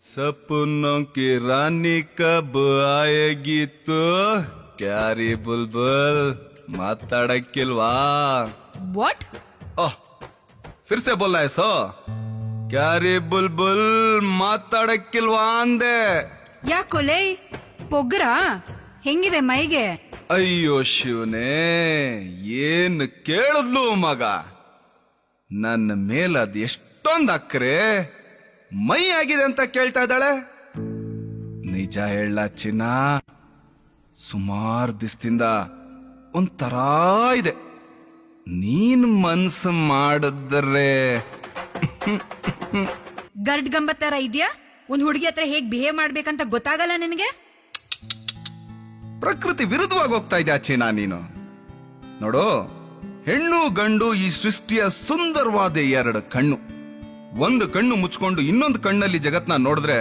सपनों की रानी कब आएगी तू क्यारी बुलबुल ಮಾತಾಡಕ್ಕಿಲ್ವಾ ವಾಟ್? ओह फिर से बोला है सो क्यारी बुलबुल ಮಾತಾಡಕ್ಕಿಲ್ವಾ ಅಂದೆ ಯಾಕೊಲೆ ಪೊಗ್ರ ಹೆಂಗಿದೆ ಮೈಗೆ? ಅಯ್ಯೋ ಶಿವನೇ ಏನ್ ಕೇಳಿದ್ಲು ಮಗ ನನ್ನ ಮೇಲೆ ಅದ್ ಎಷ್ಟೊಂದ್ ಅಕ್ರೆ ಮೈ ಆಗಿದೆ ಅಂತ ಕೇಳ್ತಾ ಇದ್ದಾಳೆ. ನಿಜ ಹೇಳ ಚಿನ್ನ, ಸುಮಾರು ದಿವಸದಿಂದ ಒಂಥರ ಇದೆ. ನೀನ್ ಮನ್ಸು ಮಾಡಿದ್ರೆ ಗರ್ಡ್ ಗಂಬ ತರ ಇದ್ಯಾ? ಒಂದ್ ಹುಡುಗಿ ಹತ್ರ ಹೇಗ್ ಬಿಹೇವ್ ಮಾಡ್ಬೇಕಂತ ಗೊತ್ತಾಗಲ್ಲ ನಿನಗೆ? ಪ್ರಕೃತಿ ವಿರುದ್ಧವಾಗಿ ಹೋಗ್ತಾ ಇದ್ಯಾ ಚಿನ್ನ ನೀನು. ನೋಡು, ಹೆಣ್ಣು ಗಂಡು ಈ ಸೃಷ್ಟಿಯ ಸುಂದರವಾದ ಎರಡು ಕಣ್ಣು. ಒಂದು ಕಣ್ಣು ಮುಚ್ಕೊಂಡು ಇನ್ನೊಂದು ಕಣ್ಣಲ್ಲಿ ಜಗತ್ನ ನೋಡಿದ್ರೆ